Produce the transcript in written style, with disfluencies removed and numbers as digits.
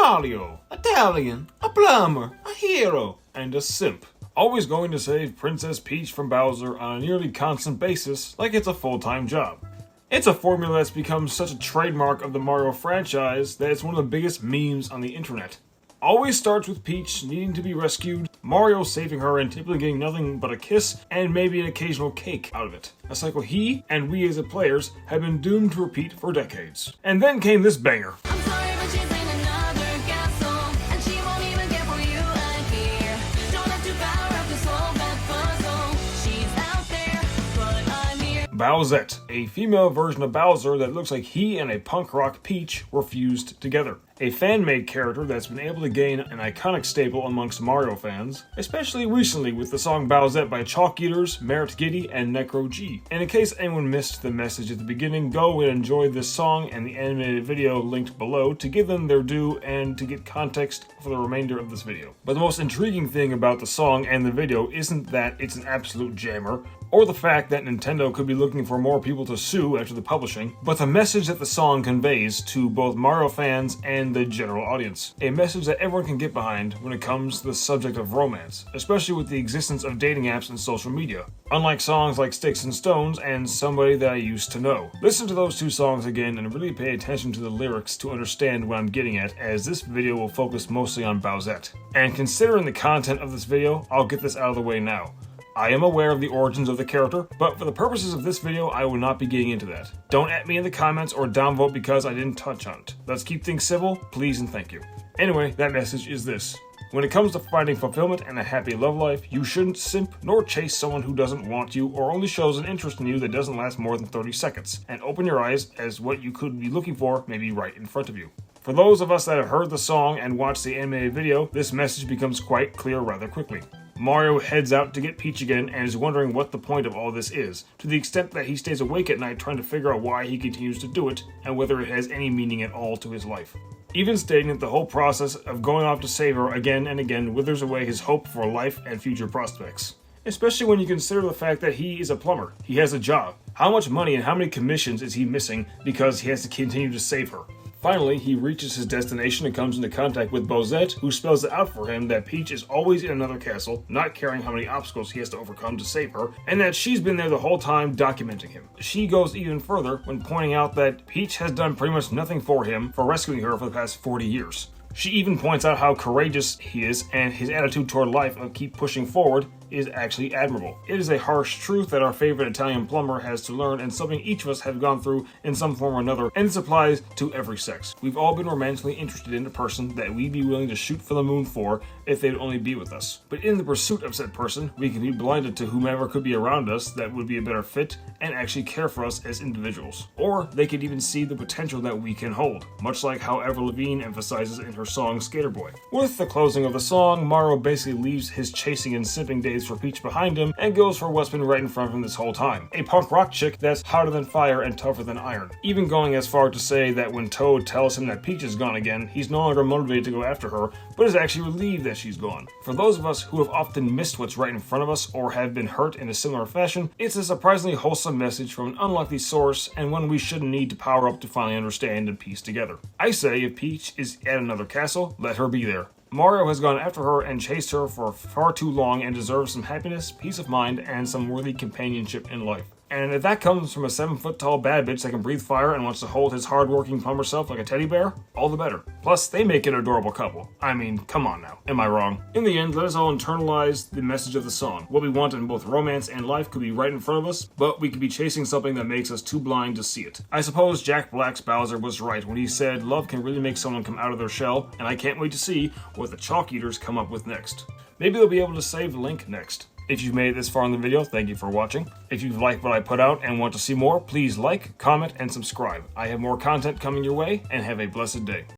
Mario, Italian, a plumber, a hero, and a simp. Always going to save Princess Peach from Bowser on a nearly constant basis like it's a full-time job. It's a formula that's become such a trademark of the Mario franchise that it's one of the biggest memes on the internet. Always starts with Peach needing to be rescued, Mario saving her and typically getting nothing but a kiss and maybe an occasional cake out of it. A cycle he and we as the players have been doomed to repeat for decades. And then came this banger. I'm sorry, but she's in another castle, and she won't even care for you, I fear. Don't have to power up to solve that puzzle. She's out there, but I'm here. Bowsette, a female version of Bowser that looks like he and a punk rock Peach were fused together. A fan-made character that's been able to gain an iconic staple amongst Mario fans, especially recently with the song Bowsette by Chalk Eaters, Merit Giddy, and Necro G. And in case anyone missed the message at the beginning, go and enjoy this song and the animated video linked below to give them their due and to get context for the remainder of this video. But the most intriguing thing about the song and the video isn't that it's an absolute jammer, or the fact that Nintendo could be looking for more people to sue after the publishing, but the message that the song conveys to both Mario fans and the general audience. A message that everyone can get behind when it comes to the subject of romance, especially with the existence of dating apps and social media. Unlike songs like Sticks and Stones and Somebody That I Used to Know. Listen to those two songs again and really pay attention to the lyrics to understand what I'm getting at, as this video will focus mostly on Bowsette. And considering the content of this video, I'll get this out of the way now. I am aware of the origins of the character, but for the purposes of this video, I will not be getting into that. Don't at me in the comments or downvote because I didn't touch on it. Let's keep things civil, please and thank you. Anyway, that message is this. When it comes to finding fulfillment and a happy love life, you shouldn't simp nor chase someone who doesn't want you or only shows an interest in you that doesn't last more than 30 seconds, and open your eyes as what you could be looking for may be right in front of you. For those of us that have heard the song and watched the animated video, this message becomes quite clear rather quickly. Mario heads out to get Peach again and is wondering what the point of all this is, to the extent that he stays awake at night trying to figure out why he continues to do it and whether it has any meaning at all to his life. Even stating that the whole process of going off to save her again and again withers away his hope for life and future prospects. Especially when you consider the fact that he is a plumber. He has a job. How much money and how many commissions is he missing because he has to continue to save her? Finally, he reaches his destination and comes into contact with Bowsette, who spells it out for him that Peach is always in another castle, not caring how many obstacles he has to overcome to save her, and that she's been there the whole time documenting him. She goes even further when pointing out that Peach has done pretty much nothing for him for rescuing her for the past 40 years. She even points out how courageous he is, and his attitude toward life of keep pushing forward is actually admirable. It is a harsh truth that our favorite Italian plumber has to learn, and something each of us have gone through in some form or another, and this applies to every sex. We've all been romantically interested in a person that we'd be willing to shoot for the moon for if they'd only be with us. But in the pursuit of said person, we can be blinded to whomever could be around us that would be a better fit and actually care for us as individuals. Or they could even see the potential that we can hold, much like how Avril Lavigne emphasizes in her song Skater Boy. With the closing of the song, Mario basically leaves his chasing and simping days for Peach behind him and goes for what's been right in front of him this whole time. A punk rock chick that's hotter than fire and tougher than iron. Even going as far to say that when Toad tells him that Peach is gone again, he's no longer motivated to go after her, but is actually relieved that she's gone. For those of us who have often missed what's right in front of us or have been hurt in a similar fashion, it's a surprisingly wholesome message from an unlikely source and one we shouldn't need to power up to finally understand and piece together. I say if Peach is at another castle, let her be there. Mario has gone after her and chased her for far too long and deserves some happiness, peace of mind, and some worthy companionship in life. And if that comes from a 7-foot-tall bad bitch that can breathe fire and wants to hold his hard-working plumber self like a teddy bear, all the better. Plus, they make an adorable couple. I mean, come on now. Am I wrong? In the end, let us all internalize the message of the song. What we want in both romance and life could be right in front of us, but we could be chasing something that makes us too blind to see it. I suppose Jack Black's Bowser was right when he said love can really make someone come out of their shell, and I can't wait to see what the Chalk Eaters come up with next. Maybe they'll be able to save Link next. If you've made it this far in the video, thank you for watching. If you've liked what I put out and want to see more, please like, comment, and subscribe. I have more content coming your way, and have a blessed day.